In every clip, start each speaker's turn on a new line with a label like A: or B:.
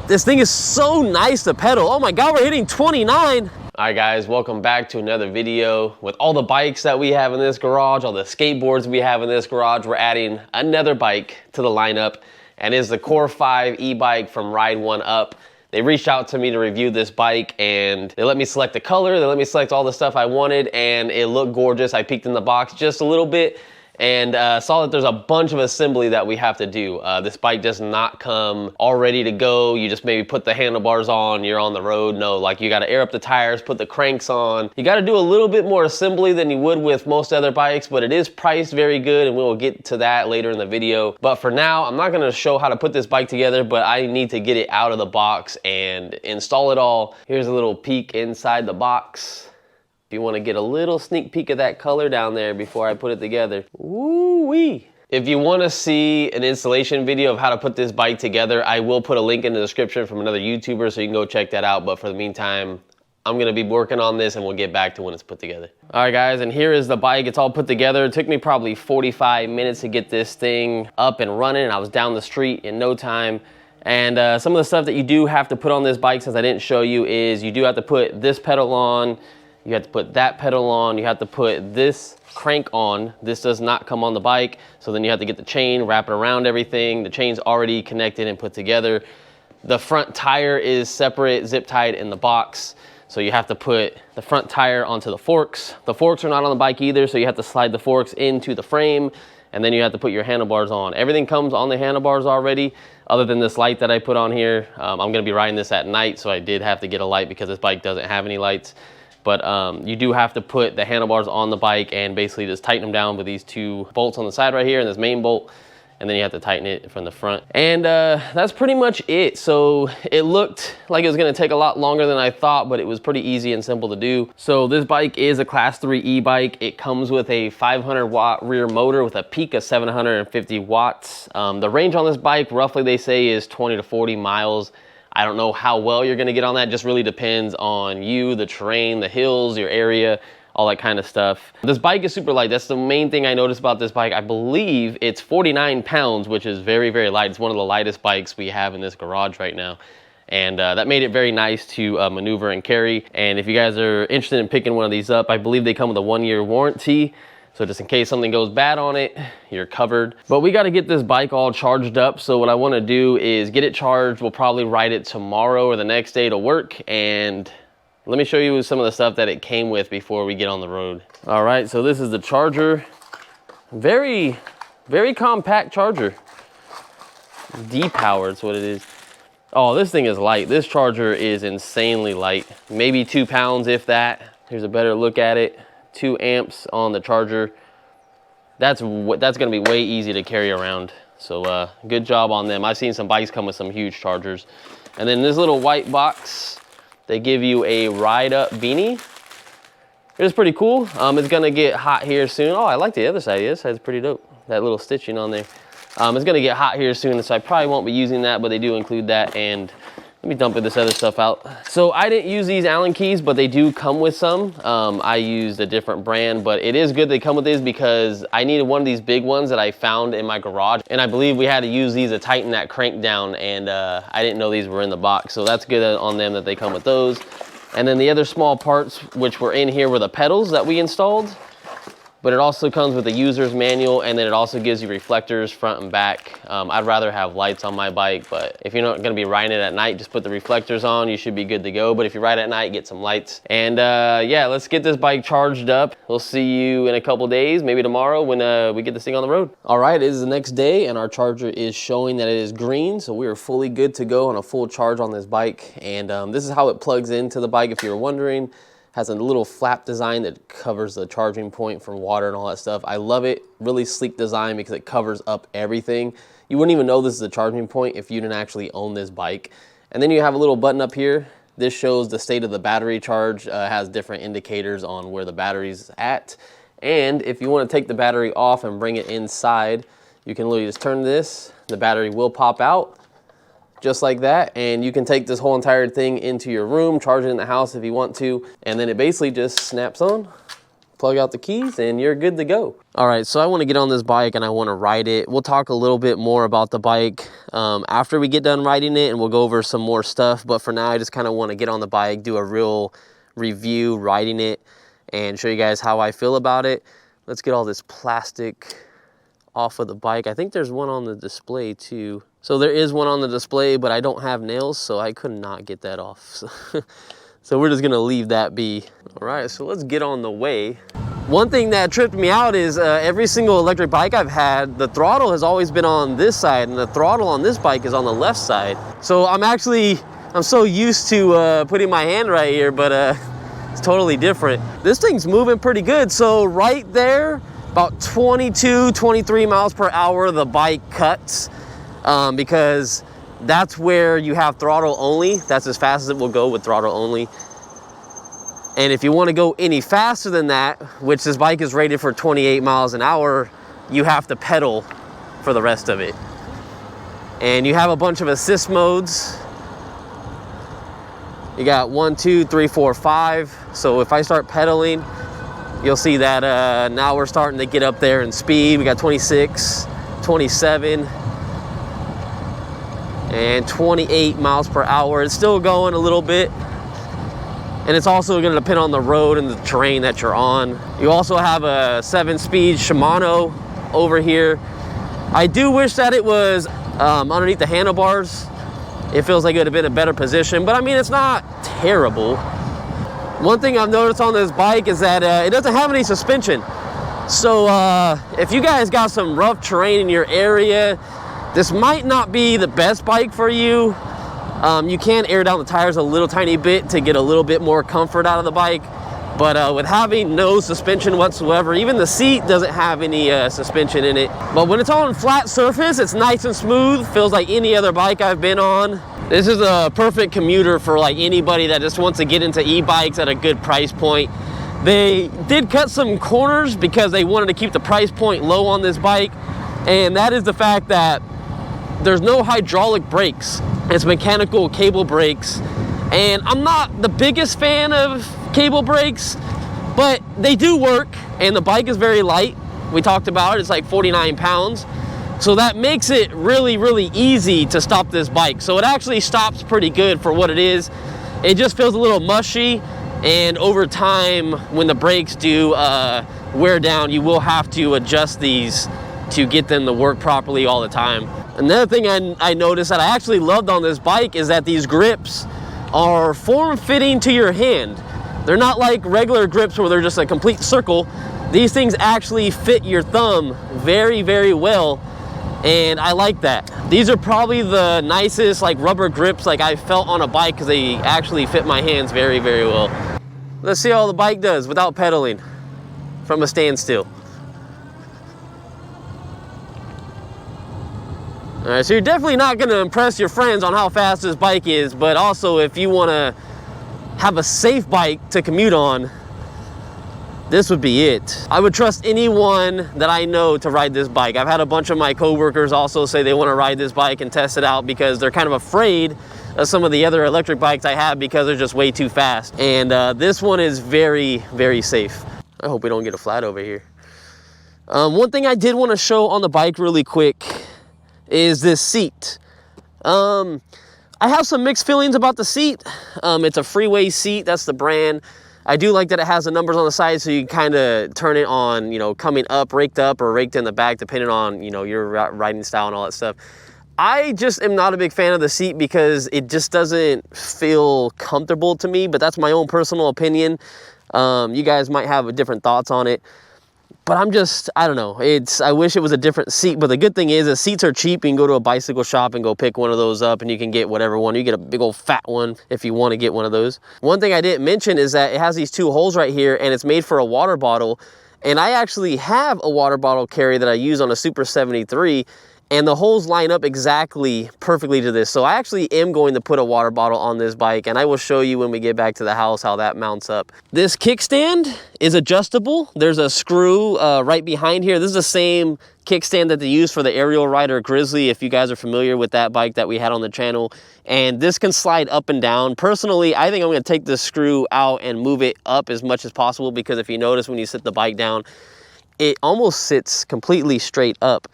A: This thing is so nice to pedal. Oh my God, we're hitting 29. All right guys, welcome back to another video. With all the bikes that we have in this garage, all the skateboards we have in this garage, we're adding another bike to the lineup, and it's the Core-5 e-bike from Ride1Up. They reached out to me to review this bike, and they let me select the color, they let me select all the stuff I wanted, and it looked gorgeous. I peeked in the box just a little bit, and saw that there's a bunch of assembly that we have to do. This bike does not come all ready to go. You just maybe put the handlebars on, you're on the road. No, like you gotta air up the tires, put the cranks on. You gotta do a little bit more assembly than you would with most other bikes, but it is priced very good, and we will get to that later in the video. But for now, I'm not gonna show how to put this bike together, but I need to get it out of the box and install it all. Here's a little peek inside the box. If you want to get a little sneak peek of that color down there before I put it together. Woo-wee. If you want to see an installation video of how to put this bike together, I will put a link in the description from another YouTuber, so you can go check that out. But for the meantime, I'm going to be working on this, and we'll get back to when it's put together. All right, guys, and here is the bike. It's all put together. It took me probably 45 minutes to get this thing up and running, and I was down the street in no time. And some of the stuff that you do have to put on this bike, since I didn't show you, is you do have to put this pedal on. You have to put that pedal on, you have to put this crank on. This does not come on the bike, so then you have to get the chain, wrap it around everything. The chain's already connected and put together. The front tire is separate, zip tied in the box, so you have to put the front tire onto the forks. The forks are not on the bike either, so you have to slide the forks into the frame, and then you have to put your handlebars on. Everything comes on the handlebars already, other than this light that I put on here. I'm gonna be riding this at night, so I did have to get a light because this bike doesn't have any lights. But you do have to put the handlebars on the bike and basically just tighten them down with these two bolts on the side right here and this main bolt, and then you have to tighten it from the front. And that's pretty much it. So it looked like it was gonna take a lot longer than I thought, but it was pretty easy and simple to do. So this bike is a class 3 e-bike. It comes with a 500 watt rear motor with a peak of 750 watts. The range on this bike, roughly they say, is 20 to 40 miles. I don't know how well you're gonna get on that. Just really depends on you, the terrain, the hills, your area, all that kind of stuff. This bike is super light. That's the main thing I noticed about this bike. I believe it's 49 pounds, which is very, very light. It's one of the lightest bikes we have in this garage right now. And that made it very nice to maneuver and carry. And if you guys are interested in picking one of these up, I believe they come with a 1-year warranty. So just in case something goes bad on it, you're covered. But we gotta get this bike all charged up. So what I wanna do is get it charged. We'll probably ride it tomorrow or the next day to work. And let me show you some of the stuff that it came with before we get on the road. All right, so this is the charger. Very, very compact charger. D-powered is what it is. Oh, this thing is light. This charger is insanely light. Maybe 2 pounds, if that. Here's a better look at it. 2 amps on the charger. That's gonna be way easy to carry around. So good job on them. I've seen some bikes come with some huge chargers. And then this little white box, they give you a Ride Up beanie. It's pretty cool. It's gonna get hot here soon. Oh, I like the other side. The other side's pretty dope. That little stitching on there. It's gonna get hot here soon, so I probably won't be using that, but they do include that. And let me dump this other stuff out. So I didn't use these Allen keys, but they do come with some. I used a different brand, but it is good they come with these because I needed one of these big ones that I found in my garage. And I believe we had to use these to tighten that crank down, and I didn't know these were in the box. So that's good on them that they come with those. And then the other small parts which were in here were the pedals that we installed. But it also comes with a user's manual, and then it also gives you reflectors front and back. I'd rather have lights on my bike, but if you're not gonna be riding it at night, just put the reflectors on, you should be good to go. But if you ride at night, get some lights. And yeah, let's get this bike charged up. We'll see you in a couple days, maybe tomorrow when we get this thing on the road. All right, it is the next day, and our charger is showing that it is green, so we are fully good to go on a full charge on this bike. And this is how it plugs into the bike, if you were wondering. Has a little flap design that covers the charging point from water and all that stuff. I love it. Really sleek design because it covers up everything. You wouldn't even know this is a charging point if you didn't actually own this bike. And then you have a little button up here. This shows the state of the battery charge. Has different indicators on where the battery's at. And if you want to take the battery off and bring it inside, you can literally just turn this. The battery will pop out. Just like that, and you can take this whole entire thing into your room, charge it in the house if you want to, and then it basically just snaps on, plug out the keys, and you're good to go. All right, so I want to get on this bike and I want to ride it. We'll talk a little bit more about the bike after we get done riding it, and we'll go over some more stuff. But for now, I just kind of want to get on the bike, do a real review riding it, and show you guys how I feel about it. Let's get all this plastic off of the bike. I think there's one on the display too. So there is one on the display, but I don't have nails, so I could not get that off. So we're just gonna leave that be. All right, so let's get on the way. One thing that tripped me out is every single electric bike I've had, the throttle has always been on this side, and the throttle on this bike is on the left side. So I'm so used to putting my hand right here, but it's totally different. This thing's moving pretty good. So right there, about 22, 23 miles per hour, the bike cuts because that's where you have throttle only. That's as fast as it will go with throttle only. And if you want to go any faster than that, which this bike is rated for 28 miles an hour, you have to pedal for the rest of it. And you have a bunch of assist modes. You got 1, 2, 3, 4, 5. So if I start pedaling, you'll see that now we're starting to get up there in speed. We got 26, 27, and 28 miles per hour. It's still going a little bit. And it's also gonna depend on the road and the terrain that you're on. You also have a 7-speed Shimano over here. I do wish that it was underneath the handlebars. It feels like it would have been a better position, but I mean, it's not terrible. One thing I've noticed on this bike is that it doesn't have any suspension. So if you guys got some rough terrain in your area, this might not be the best bike for you. You can air down the tires a little tiny bit to get a little bit more comfort out of the bike. But with having no suspension whatsoever, even the seat doesn't have any suspension in it. But when it's on flat surface, it's nice and smooth. Feels like any other bike I've been on. This is a perfect commuter for like anybody that just wants to get into e-bikes at a good price point. They did cut some corners because they wanted to keep the price point low on this bike. And that is the fact that there's no hydraulic brakes. It's mechanical cable brakes. And I'm not the biggest fan of cable brakes, but they do work, and the bike is very light. We talked about it, it's like 49 pounds. So that makes it really, really easy to stop this bike. So it actually stops pretty good for what it is. It just feels a little mushy, and over time, when the brakes do wear down, you will have to adjust these to get them to work properly all the time. Another thing I noticed that I actually loved on this bike is that these grips are form-fitting to your hand. They're not like regular grips where they're just a complete circle. These things actually fit your thumb very, very well, and I like that. These are probably the nicest like rubber grips like I felt on a bike because they actually fit my hands very, very well. Let's see how the bike does without pedaling from a standstill. All right, so you're definitely not gonna impress your friends on how fast this bike is, but also if you wanna have a safe bike to commute on, this would be it. I would trust anyone that I know to ride this bike. I've had a bunch of my coworkers also say they wanna ride this bike and test it out because they're kind of afraid of some of the other electric bikes I have because they're just way too fast. And this one is very, very safe. I hope we don't get a flat over here. One thing I did wanna show on the bike really quick is this seat. I have some mixed feelings about the seat. It's a Freeway seat, that's the brand. I do like that it has the numbers on the side so you can kind of turn it on, you know, coming up or raked in the back, depending on, you know, your riding style and all that stuff. I just am not a big fan of the seat because it just doesn't feel comfortable to me, but that's my own personal opinion. You guys might have different thoughts on it. But I don't know, I wish it was a different seat, but the good thing is the seats are cheap. You can go to a bicycle shop and go pick one of those up and you can get whatever one. You get a big old fat one if you want to get one of those. One thing I didn't mention is that it has these 2 holes right here and it's made for a water bottle. And I actually have a water bottle carry that I use on a Super 73. and the holes line up exactly perfectly to this. So I actually am going to put a water bottle on this bike, and I will show you when we get back to the house how that mounts up. This kickstand is adjustable. There's a screw right behind here. This is the same kickstand that they use for the aerial rider Grizzly, if you guys are familiar with that bike that we had on the channel. And this can slide up and down. Personally, I think I'm gonna take this screw out and move it up as much as possible, because if you notice when you sit the bike down, it almost sits completely straight up.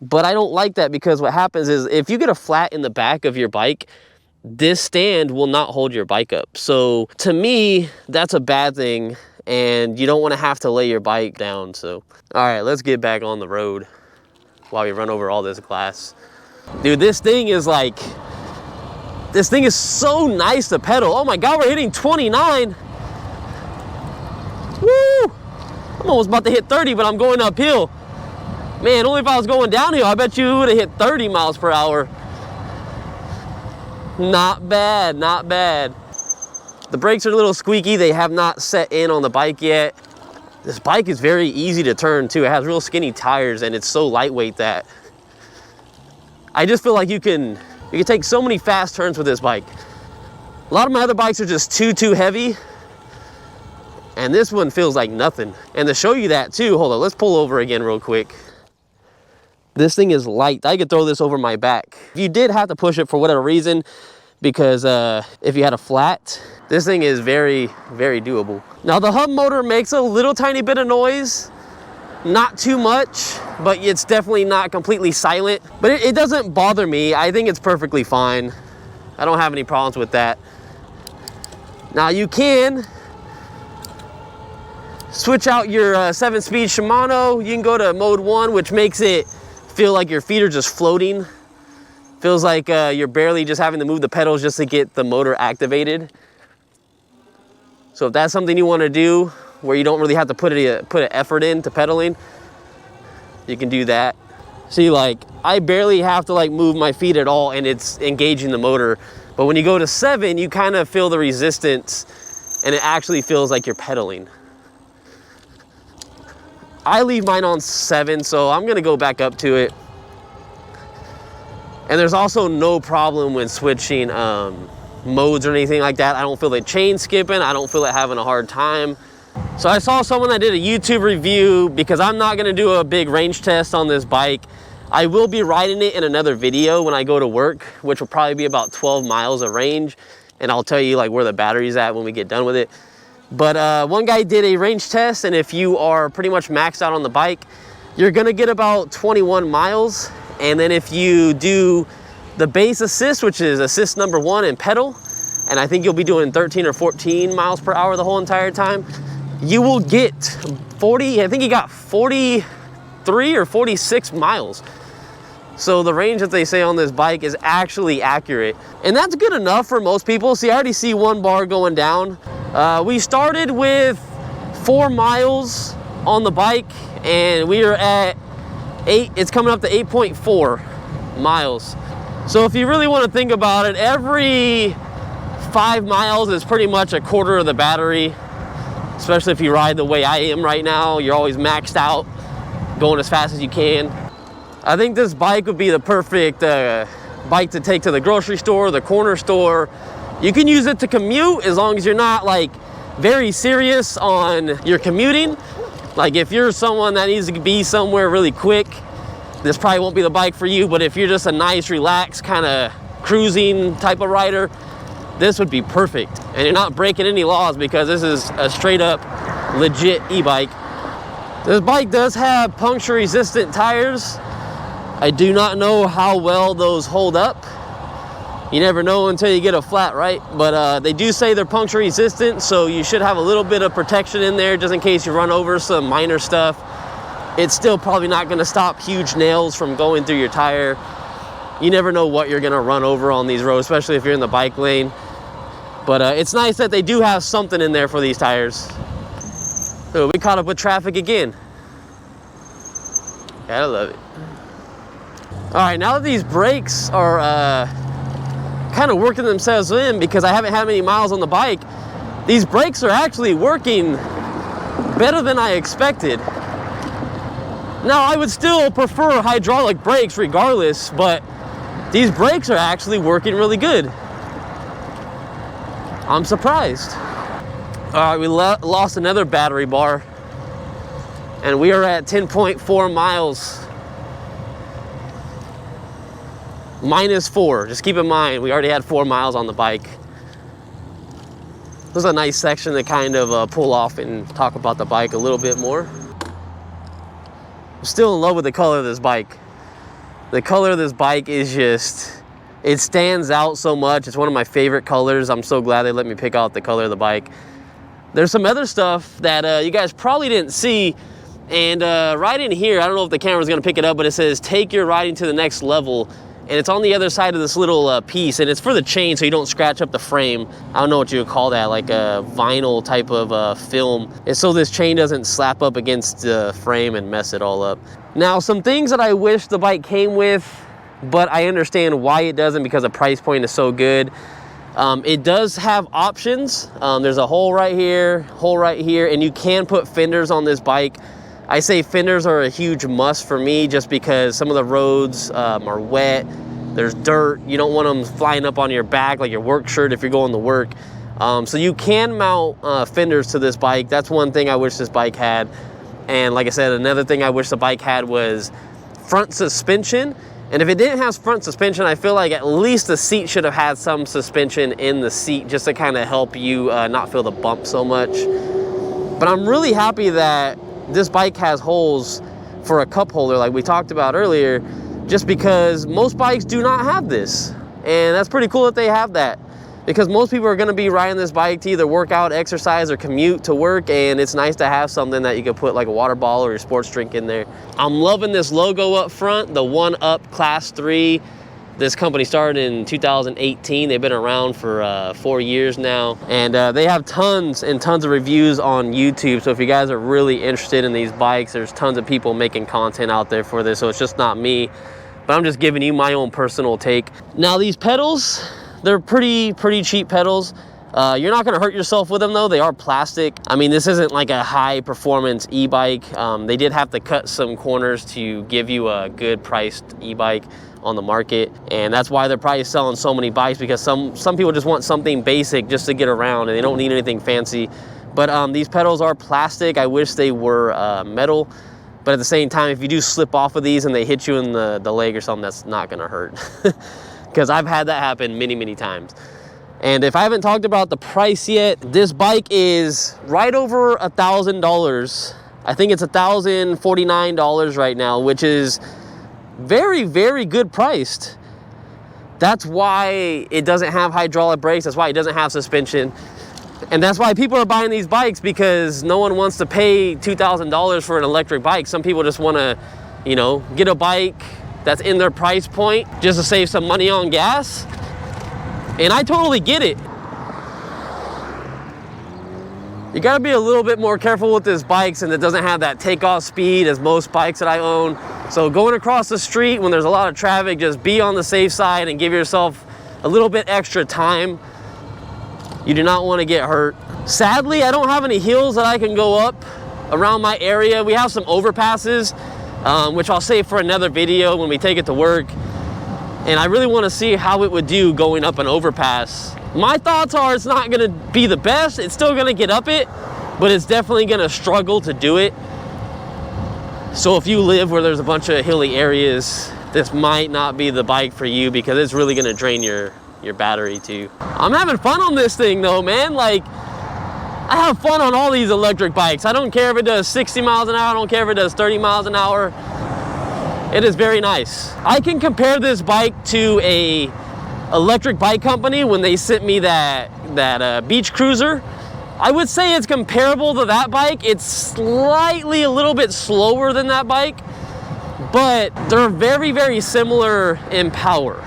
A: But I don't like that, because what happens is if you get a flat in the back of your bike, this stand will not hold your bike up. So to me, that's a bad thing, and you don't want to have to lay your bike down. So, all right, let's get back on the road while we run over all this glass. Dude, this thing is so nice to pedal. Oh my God, we're hitting 29. Woo! I'm almost about to hit 30, but I'm going uphill. Man, only if I was going downhill, I bet you would have hit 30 miles per hour. Not bad, not bad. The brakes are a little squeaky. They have not set in on the bike yet. This bike is very easy to turn too. It has real skinny tires, and it's so lightweight that I just feel like you can take so many fast turns with this bike. A lot of my other bikes are just too heavy, and this one feels like nothing. And to show you that too, hold on, let's pull over again real quick. This thing is light. I could throw this over my back. If you did have to push it for whatever reason, because if you had a flat, this thing is very, very doable. Now the hub motor makes a little tiny bit of noise, not too much, but it's definitely not completely silent. But it doesn't bother me. I think it's perfectly fine. I don't have any problems with that. Now you can switch out your 7-speed Shimano. You can go to mode 1, which makes it feel like your feet are just floating. Feels like you're barely just having to move the pedals just to get the motor activated. So if that's something you want to do, where you don't really have to put an effort into pedaling, you can do that. See, like, I barely have to like move my feet at all, and it's engaging the motor. But when you go to 7, you kind of feel the resistance, and it actually feels like you're pedaling. I leave mine on 7, so I'm gonna go back up to it. And there's also no problem when switching modes or anything like that. I don't feel it chain skipping. I don't feel it having a hard time. So I saw someone that did a YouTube review, because I'm not gonna do a big range test on this bike. I will be riding it in another video when I go to work, which will probably be about 12 miles of range. And I'll tell you like where the battery's at when we get done with it. But one guy did a range test, and if you are pretty much maxed out on the bike, you're gonna get about 21 miles. And then if you do the base assist, which is assist number 1 and pedal, and I think you'll be doing 13 or 14 miles per hour the whole entire time, you will get 40, I think he got 43 or 46 miles. So the range that they say on this bike is actually accurate. And that's good enough for most people. See, I already see 1 bar going down. We started with 4 miles on the bike, and we are at 8, it's coming up to 8.4 miles. So if you really want to think about it, every 5 miles is pretty much a quarter of the battery, especially if you ride the way I am right now. You're always maxed out, going as fast as you can. I think this bike would be the perfect bike to take to the grocery store, the corner store. You can use it to commute as long as you're not like very serious on your commuting. Like if you're someone that needs to be somewhere really quick, this probably won't be the bike for you. But if you're just a nice, relaxed, kind of cruising type of rider, this would be perfect. And you're not breaking any laws, because this is a straight up legit e-bike. This bike does have puncture resistant tires. I do not know how well those hold up. You never know until you get a flat, right? But they do say they're puncture resistant, so you should have a little bit of protection in there just in case you run over some minor stuff. It's still probably not gonna stop huge nails from going through your tire. You never know what you're gonna run over on these roads, especially if you're in the bike lane. But it's nice that they do have something in there for these tires. So we caught up with traffic again. Gotta love it. All right, now that these brakes are kind of working themselves in, because I haven't had many miles on the bike, these brakes are actually working better than I expected. Now, I would still prefer hydraulic brakes regardless, but these brakes are actually working really good. I'm surprised. All right, we lost another battery bar, and we are at 10.4 miles. -4, just keep in mind, we already had 4 miles on the bike. This is a nice section to kind of pull off and talk about the bike a little bit more. I'm still in love with the color of this bike. The color of this bike is just, it stands out so much. It's one of my favorite colors. I'm so glad they let me pick out the color of the bike. There's some other stuff that you guys probably didn't see. And right in here, I don't know if the camera's gonna pick it up, but it says, take your riding to the next level. And it's on the other side of this little piece, and it's for the chain so you don't scratch up the frame. I don't know what you would call that, like a vinyl type of film. And so this chain doesn't slap up against the frame and mess it all up. Now, some things that I wish the bike came with, but I understand why it doesn't because the price point is so good. It does have options. There's a hole right here, and you can put fenders on this bike. I say fenders are a huge must for me just because some of the roads are wet, there's dirt, you don't want them flying up on your back like your work shirt if you're going to work. So you can mount fenders to this bike. That's one thing I wish this bike had. And like I said, another thing I wish the bike had was front suspension. And if it didn't have front suspension, I feel like at least the seat should have had some suspension in the seat just to kind of help you not feel the bump so much. But I'm really happy that this bike has holes for a cup holder like we talked about earlier, just because most bikes do not have this. And that's pretty cool that they have that, because most people are gonna be riding this bike to either work out, exercise, or commute to work, and it's nice to have something that you could put like a water bottle or your sports drink in there. I'm loving this logo up front, the 1UP Class 3. This company started in 2018. They've been around for 4 years now. And they have tons and tons of reviews on YouTube. So if you guys are really interested in these bikes, there's tons of people making content out there for this. So it's just not me, but I'm just giving you my own personal take. Now these pedals, they're pretty cheap pedals. You're not gonna hurt yourself with them though. They are plastic. I mean, this isn't like a high performance e-bike. They did have to cut some corners to give you a good priced e-bike on the market, and that's why they're probably selling so many bikes, because some people just want something basic just to get around and they don't need anything fancy. But these pedals are plastic. I wish they were metal, but at the same time, if you do slip off of these and they hit you in the leg or something, that's not gonna hurt. Because I've had that happen many times. And if I haven't talked about the price yet, this bike is right over $1,000. I think it's $1,049 right now, which is very good priced. That's why it doesn't have hydraulic brakes. That's why it doesn't have suspension. And that's why people are buying these bikes, because no one wants to pay $2,000 for an electric bike. Some people just want to, you know, get a bike that's in their price point just to save some money on gas. And I totally get it. You gotta be a little bit more careful with this bike, since it doesn't have that takeoff speed as most bikes that I own. So going across the street when there's a lot of traffic, just be on the safe side and give yourself a little bit extra time. You do not want to get hurt. Sadly, I don't have any hills that I can go up around my area. We have some overpasses, which I'll save for another video when we take it to work. And I really want to see how it would do going up an overpass. My thoughts are it's not going to be the best. It's still going to get up it, but it's definitely going to struggle to do it. So if you live where there's a bunch of hilly areas, this might not be the bike for you, because it's really going to drain your battery too. I'm having fun on this thing though, man. Like, I have fun on all these electric bikes. I don't care if it does 60 miles an hour. I don't care if it does 30 miles an hour. It is very nice. I can compare this bike to a electric bike company when they sent me that beach cruiser. I would say it's comparable to that bike. It's slightly a little bit slower than that bike, but they're very similar in power.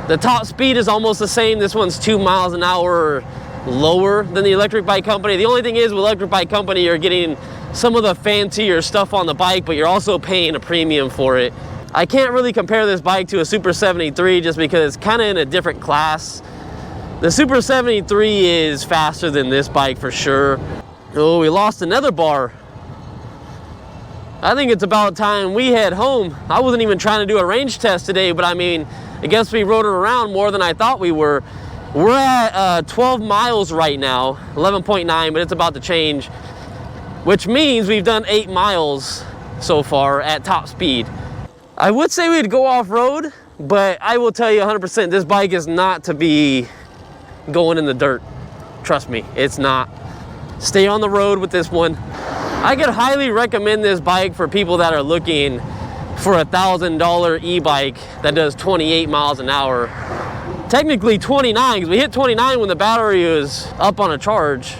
A: The top speed is almost the same. This one's 2 miles an hour lower than the electric bike company. The only thing is, with electric bike company, you're getting some of the fancier stuff on the bike, but you're also paying a premium for it. I can't really compare this bike to a Super 73 just because it's kind of in a different class. The Super 73 is faster than this bike for sure. Oh, we lost another bar. I think it's about time we head home. I wasn't even trying to do a range test today, but I mean, I guess we rode it around more than I thought we were. We're at 12 miles right now, 11.9, but it's about to change, which means we've done 8 miles so far at top speed. I would say we'd go off-road, but I will tell you 100%, this bike is not to be going in the dirt. Trust me, it's not. Stay on the road with this one. I could highly recommend this bike for people that are looking for a $1,000 e-bike that does 28 miles an hour. Technically 29, because we hit 29 when the battery was up on a charge.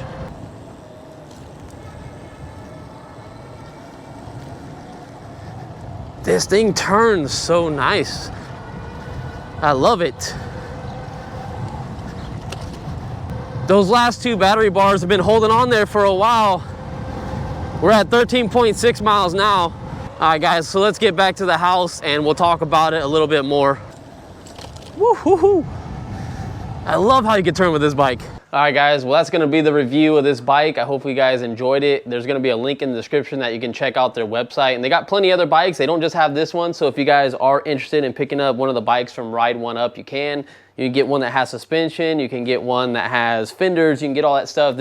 A: This thing turns so nice. I love it. Those last 2 battery bars have been holding on there for a while. We're at 13.6 miles now. All right, guys, so let's get back to the house and we'll talk about it a little bit more. Woo-hoo-hoo. I love how you can turn with this bike. All right, guys, well, that's gonna be the review of this bike. I hope you guys enjoyed it. There's gonna be a link in the description that you can check out their website. And they got plenty of other bikes. They don't just have this one. So if you guys are interested in picking up one of the bikes from Ride1Up, you can. You can get one that has suspension. You can get one that has fenders. You can get all that stuff.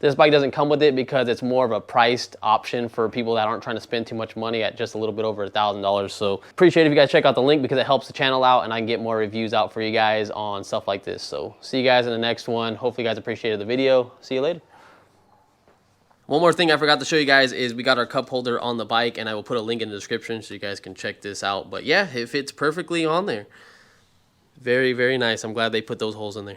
A: This bike doesn't come with it because it's more of a priced option for people that aren't trying to spend too much money at just a little bit over $1,000. So appreciate it if you guys check out the link because it helps the channel out and I can get more reviews out for you guys on stuff like this. So see you guys in the next one. Hopefully you guys appreciated the video. See you later. One more thing I forgot to show you guys is we got our cup holder on the bike and I will put a link in the description so you guys can check this out. But yeah, it fits perfectly on there. Very, very nice. I'm glad they put those holes in there.